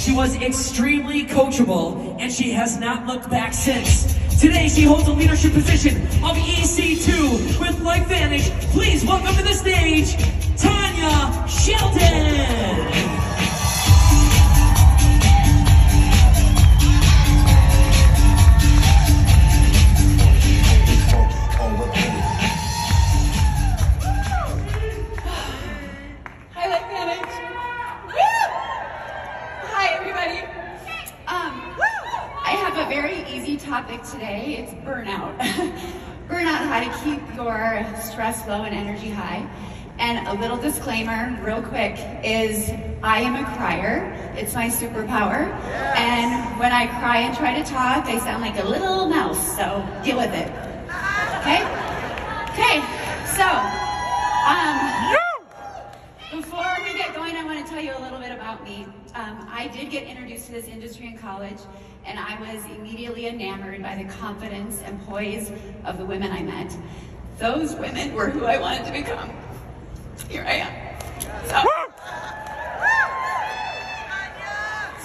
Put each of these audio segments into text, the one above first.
She was extremely coachable, and she has not looked back since. Today, she holds a leadership position of EC2 with LifeVantage. Please welcome to the stage, Tonya Sheldon. Topic today, it's burnout. Burnout, how to keep your stress low and energy high. And a little disclaimer, real quick, is I am a crier. It's my superpower. Yes. And when I cry and try to talk, I sound like a little mouse, so deal with it. Okay? Okay, so, before we get going, I want to tell you a little bit about me. I did get introduced to this industry in college, and I was immediately enamored by the confidence and poise of the women I met. Those women were who I wanted to become. Here I am.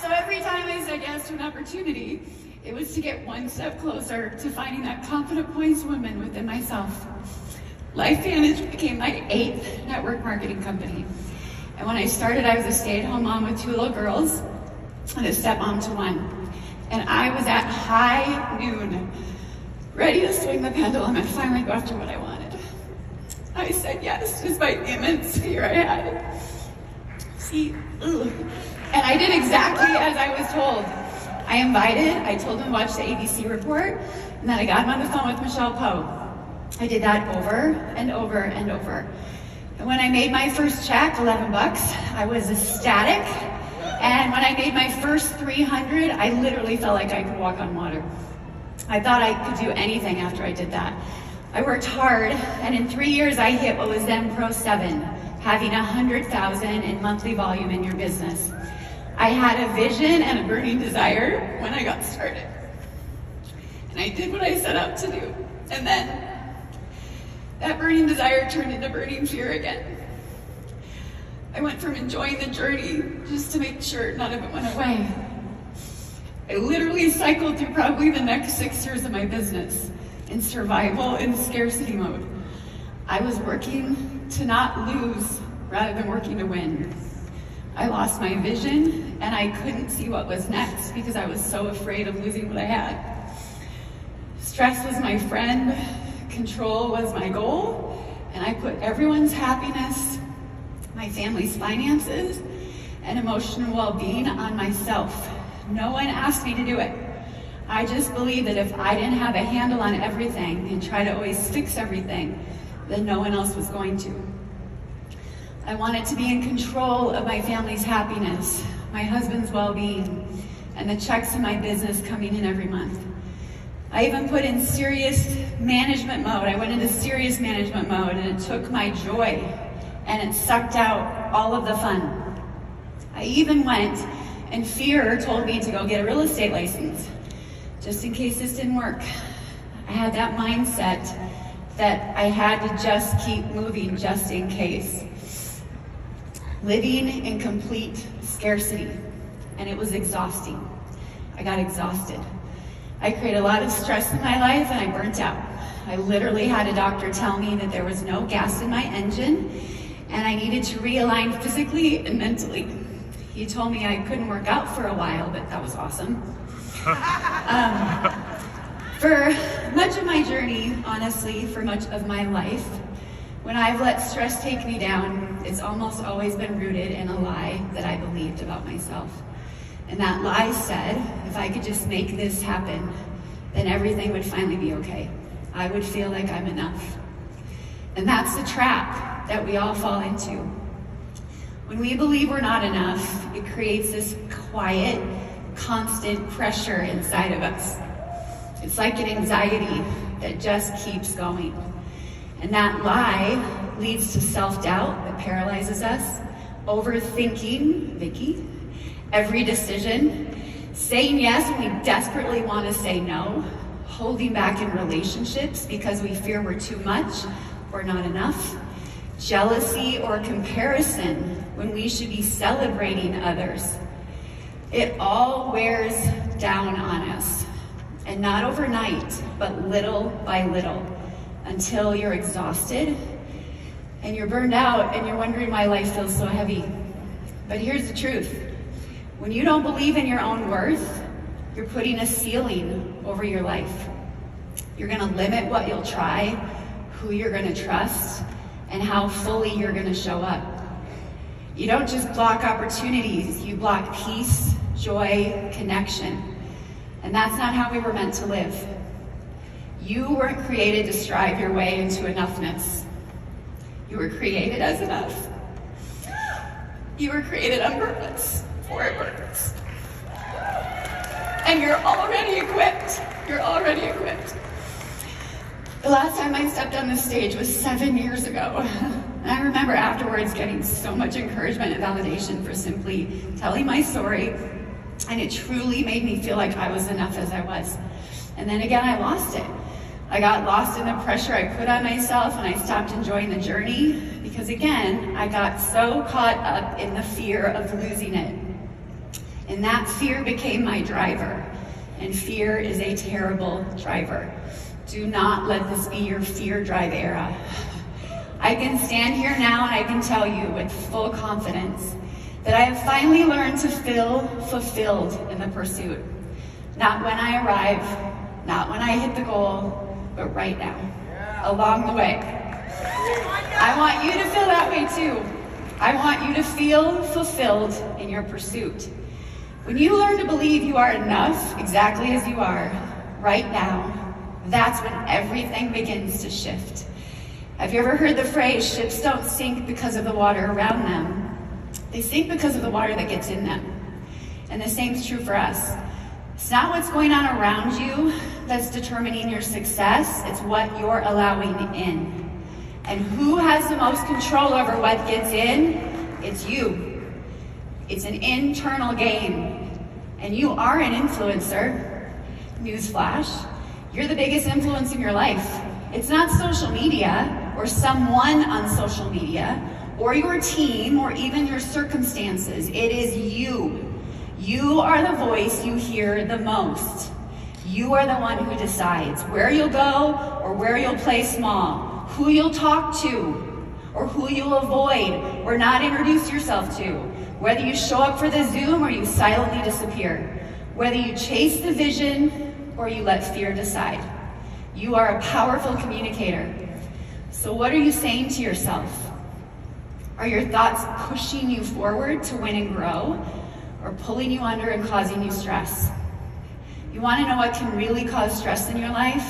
So every time I said yes to an opportunity, it was to get one step closer to finding that confident, poised woman within myself. LifeVantage became my 8th network marketing company. And when I started, I was a stay-at-home mom with 2 little girls and a stepmom to 1. And I was at high noon, ready to swing the pendulum and finally go after what I wanted. I said yes, despite the immense fear I had. And I did exactly as I was told. I told him to watch the ABC report, and then I got him on the phone with Michelle Poe. I did that over and over and over. And when I made my first check, 11 bucks, I was ecstatic. And when I made my first 300, I literally felt like I could walk on water. I thought I could do anything after I did that. I worked hard, and in 3 years, I hit what was then Pro 7, having 100,000 in monthly volume in your business. I had a vision and a burning desire when I got started. And I did what I set out to do. And then that burning desire turned into burning fear again. I went from enjoying the journey just to make sure none of it went away. I literally cycled through probably the next 6 years of my business in survival and scarcity mode. I was working to not lose rather than working to win. I lost my vision and I couldn't see what was next because I was so afraid of losing what I had. Stress was my friend, control was my goal, and I put everyone's happiness, my family's finances, and emotional well-being on myself. No one asked me to do it. I just believed that if I didn't have a handle on everything and try to always fix everything, then no one else was going to. I wanted to be in control of my family's happiness, my husband's well-being, and the checks in my business coming in every month. I even put in serious management mode. I went into serious management mode, and it took my joy and it sucked out all of the fun. I even went, and fear told me to go get a real estate license, just in case this didn't work. I had that mindset that I had to just keep moving just in case. Living in complete scarcity, and it was exhausting. I got exhausted. I created a lot of stress in my life, and I burnt out. I literally had a doctor tell me that there was no gas in my engine, and I needed to realign physically and mentally. He told me I couldn't work out for a while, but that was awesome. For much of my journey, honestly, for much of my life, when I've let stress take me down, it's almost always been rooted in a lie that I believed about myself. And that lie said, if I could just make this happen, then everything would finally be okay. I would feel like I'm enough. And that's the trap that we all fall into. When we believe we're not enough, it creates this quiet, constant pressure inside of us. It's like an anxiety that just keeps going. And that lie leads to self-doubt that paralyzes us, overthinking, Vicky, every decision, saying yes when we desperately want to say no, holding back in relationships because we fear we're too much or not enough, jealousy or comparison when we should be celebrating others, It all wears down on us, and not overnight, but little by little, until you're exhausted and you're burned out and you're wondering why life feels so heavy. But here's the truth. When you don't believe in your own worth, you're putting a ceiling over your life. You're gonna limit what you'll try, who you're gonna trust, and how fully you're gonna show up. You don't just block opportunities, you block peace, joy, connection. And that's not how we were meant to live. You weren't created to strive your way into enoughness. You were created as enough. You were created on purpose, for a purpose. And you're already equipped. You're already equipped. The last time I stepped on this stage was 7 years ago. And I remember afterwards getting so much encouragement and validation for simply telling my story. And it truly made me feel like I was enough as I was. And then again, I lost it. I got lost in the pressure I put on myself, and I stopped enjoying the journey because again, I got so caught up in the fear of losing it. And that fear became my driver. And fear is a terrible driver. Do not let this be your fear drive era. I can stand here now and I can tell you with full confidence that I have finally learned to feel fulfilled in the pursuit. Not when I arrive, not when I hit the goal, but right now, along the way. I want you to feel that way too. I want you to feel fulfilled in your pursuit. When you learn to believe you are enough exactly as you are, right now, that's when everything begins to shift. Have you ever heard the phrase, ships don't sink because of the water around them? They sink because of the water that gets in them. And the same is true for us. It's not what's going on around you that's determining your success, it's what you're allowing in. And who has the most control over what gets in? It's you. It's an internal game. And you are an influencer. Newsflash, you're the biggest influence in your life. It's not social media or someone on social media or your team or even your circumstances. It is you. You are the voice you hear the most. You are the one who decides where you'll go or where you'll play small, who you'll talk to or who you'll avoid or not introduce yourself to, whether you show up for the Zoom or you silently disappear, whether you chase the vision or you let fear decide. You are a powerful communicator. So what are you saying to yourself? Are your thoughts pushing you forward to win and grow, or pulling you under and causing you stress? You want to know what can really cause stress in your life?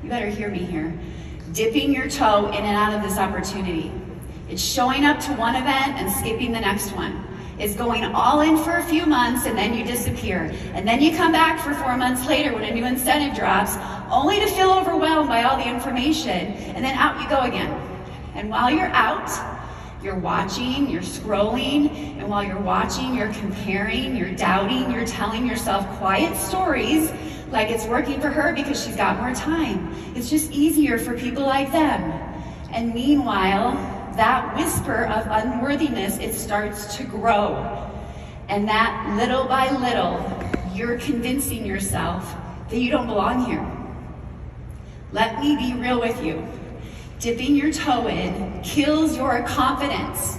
You better hear me here. Dipping your toe in and out of this opportunity. It's showing up to one event and skipping the next one. It's going all in for a few months and then you disappear. And then you come back for 4 months later when a new incentive drops, only to feel overwhelmed by all the information, and then out you go again. And while you're out, you're watching, you're scrolling, and while you're watching, you're comparing, you're doubting, you're telling yourself quiet stories like it's working for her because she's got more time. It's just easier for people like them. And meanwhile, that whisper of unworthiness, it starts to grow. And that little by little, you're convincing yourself that you don't belong here. Let me be real with you. Dipping your toe in kills your confidence.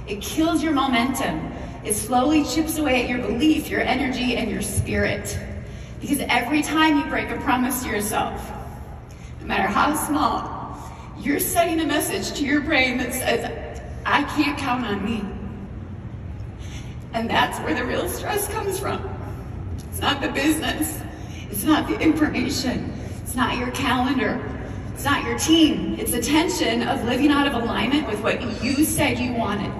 It kills your momentum. It slowly chips away at your belief, your energy, and your spirit. Because every time you break a promise to yourself, no matter how small, you're sending a message to your brain that says, I can't count on me. And that's where the real stress comes from. It's not the business. It's not the information. It's not your calendar. It's not your team. It's the tension of living out of alignment with what you said you wanted.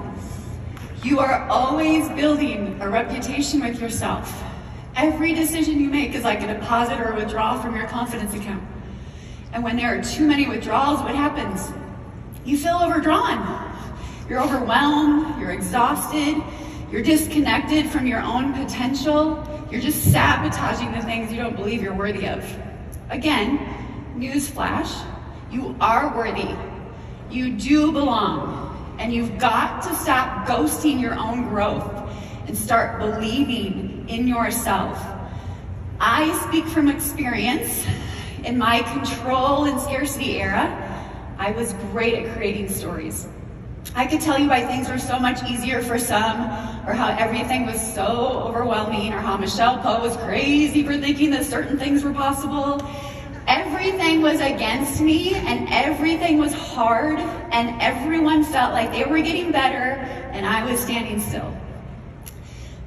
You are always building a reputation with yourself. Every decision you make is like a deposit or a withdrawal from your confidence account. And when there are too many withdrawals, what happens? You feel overdrawn. You're overwhelmed, you're exhausted, you're disconnected from your own potential. You're just sabotaging the things you don't believe you're worthy of. Again, newsflash, you are worthy. You do belong. And you've got to stop ghosting your own growth and start believing in yourself. I speak from experience. In my control and scarcity era, I was great at creating stories. I could tell you why things were so much easier for some, or how everything was so overwhelming, or how Michelle Poe was crazy for thinking that certain things were possible. Everything was against me, and everything was hard, and everyone felt like they were getting better, and I was standing still.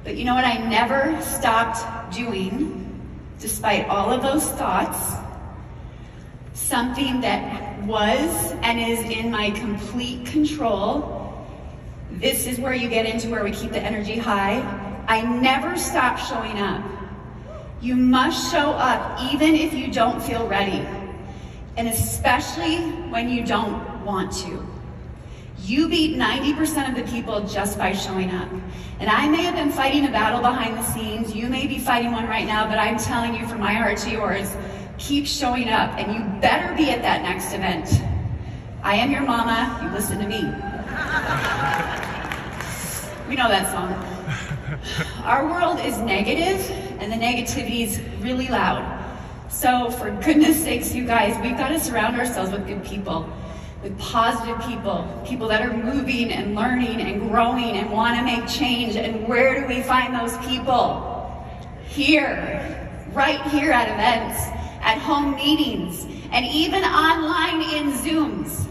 But you know what I never stopped doing, despite all of those thoughts? Something that was and is in my complete control. This is where you get into where we keep the energy high. I never stop showing up. You must show up even if you don't feel ready, and especially when you don't want to. You beat 90% of the people just by showing up. And I may have been fighting a battle behind the scenes. You may be fighting one right now, but I'm telling you from my heart to yours, keep showing up, and you better be at that next event. I am your mama, you listen to me. We know that song. Our world is negative, and the negativity is really loud. So for goodness sakes, you guys, we've got to surround ourselves with good people, with positive people, people that are moving and learning and growing and want to make change. And where do we find those people? Here, right here at events, at home meetings, and even online in Zooms.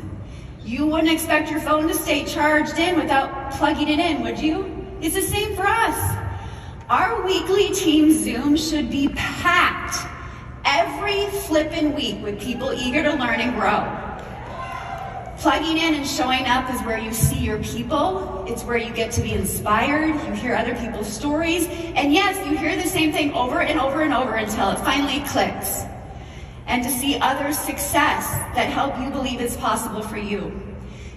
You wouldn't expect your phone to stay charged in without plugging it in, would you? It's the same for us. Our weekly team Zoom should be packed every flippin' week with people eager to learn and grow. Plugging in and showing up is where you see your people. It's where you get to be inspired. You hear other people's stories. And yes, you hear the same thing over and over and over until it finally clicks. And to see others' success that help you believe it's possible for you.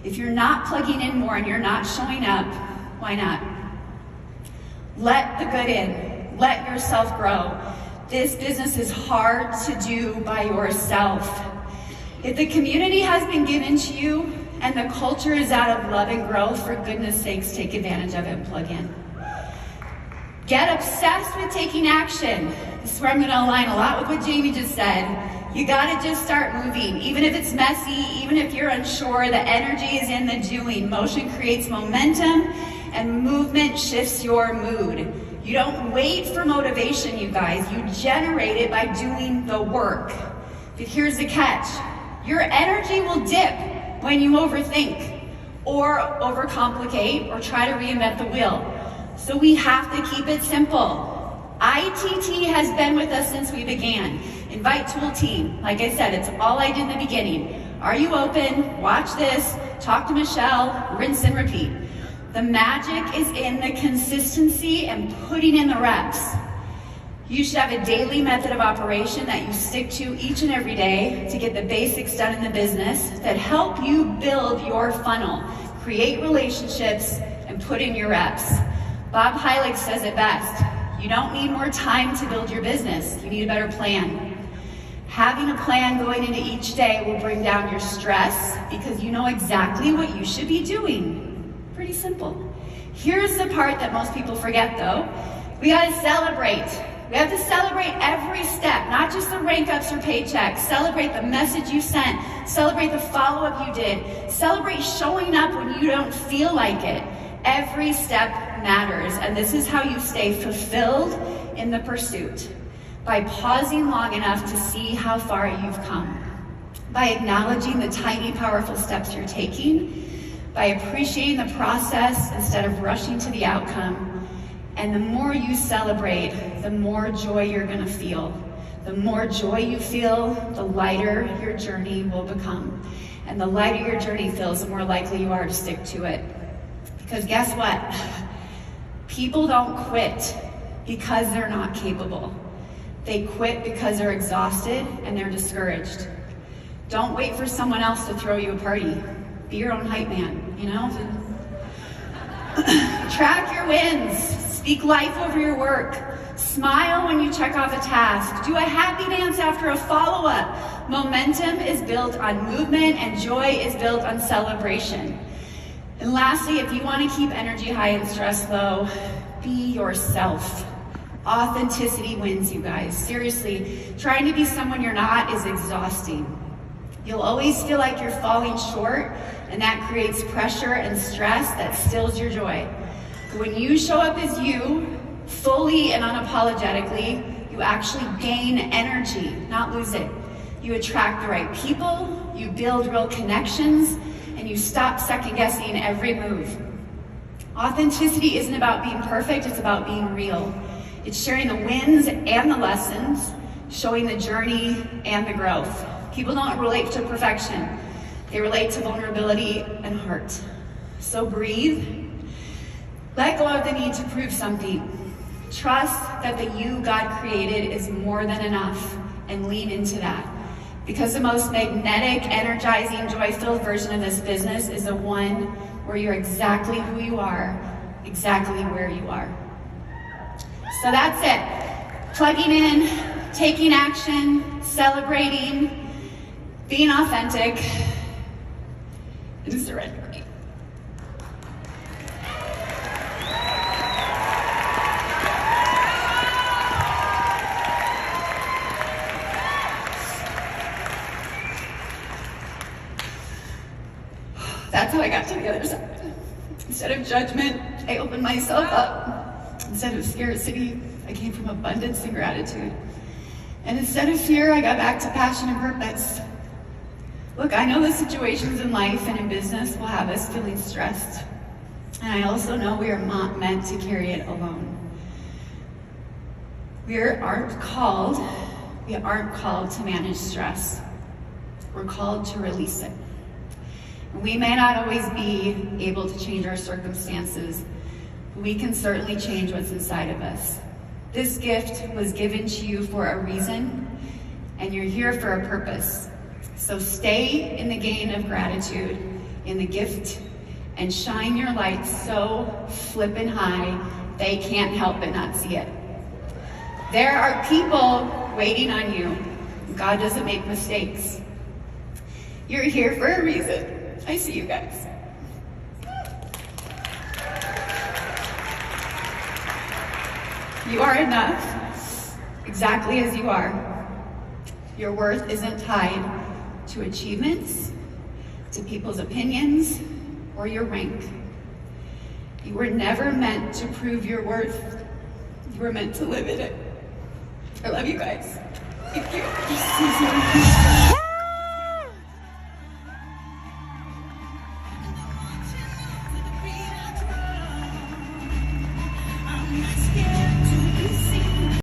If you're not plugging in more and you're not showing up, why not? Let the good in. Let yourself grow. This business is hard to do by yourself. If the community has been given to you and the culture is out of love and growth, for goodness sakes, take advantage of it and plug in. Get obsessed with taking action. This is where I'm going to align a lot with what Jamie just said. You got to just start moving. Even if it's messy, even if you're unsure, the energy is in the doing. Motion creates momentum, and movement shifts your mood. You don't wait for motivation, you guys. You generate it by doing the work. But here's the catch. Your energy will dip when you overthink or overcomplicate or try to reinvent the wheel. So we have to keep it simple. ITT has been with us since we began. Invite Tool Team. Like I said, it's all I did in the beginning. Are you open? Watch this. Talk to Michelle. Rinse and repeat. The magic is in the consistency and putting in the reps. You should have a daily method of operation that you stick to each and every day to get the basics done in the business that help you build your funnel, create relationships, and put in your reps. Bob Heilig says it best. You don't need more time to build your business. You need a better plan. Having a plan going into each day will bring down your stress because you know exactly what you should be doing. Pretty simple. Here's the part that most people forget though. We gotta celebrate. We have to celebrate every step, not just the rank ups or paychecks. Celebrate the message you sent. Celebrate the follow-up you did. Celebrate showing up when you don't feel like it. Every step matters, and this is how you stay fulfilled in the pursuit. By pausing long enough to see how far you've come. By acknowledging the tiny, powerful steps you're taking. By appreciating the process instead of rushing to the outcome. And the more you celebrate, the more joy you're going to feel. The more joy you feel, the lighter your journey will become. And the lighter your journey feels, the more likely you are to stick to it. Because guess what? People don't quit because they're not capable. They quit because they're exhausted and they're discouraged. Don't wait for someone else to throw you a party. Be your own hype man, you know? Track your wins. Speak life over your work. Smile when you check off a task. Do a happy dance after a follow-up. Momentum is built on movement and joy is built on celebration. And lastly, if you want to keep energy high and stress low, be yourself. Authenticity wins, you guys. Seriously, trying to be someone you're not is exhausting. You'll always feel like you're falling short, and that creates pressure and stress that stills your joy. But when you show up as you, fully and unapologetically, you actually gain energy, not lose it. You attract the right people, you build real connections, and you stop second-guessing every move. Authenticity isn't about being perfect, it's about being real. It's sharing the wins and the lessons, showing the journey and the growth. People don't relate to perfection. They relate to vulnerability and heart. So breathe. Let go of the need to prove something. Trust that the you God created is more than enough, and lean into that. Because the most magnetic, energizing, joy-filled version of this business is the one where you're exactly who you are, exactly where you are. So that's it. Plugging in, taking action, celebrating, being authentic, and surrendering. That's how I got to the other side. Instead of judgment, I opened myself up. Instead of scarcity, I came from abundance and gratitude. And instead of fear, I got back to passion and purpose. Look, I know the situations in life and in business will have us feeling stressed. And I also know we are not meant to carry it alone. We aren't called to manage stress. We're called to release it. We may not always be able to change our circumstances, but we can certainly change what's inside of us. This gift was given to you for a reason, and you're here for a purpose. So stay in the gain of gratitude, in the gift, and shine your light so flippin' high they can't help but not see it. There are people waiting on you. God doesn't make mistakes. You're here for a reason. I see you guys. You are enough, exactly as you are. Your worth isn't tied to achievements, to people's opinions, or your rank. You were never meant to prove your worth. You were meant to live in it. I love you guys. Thank you.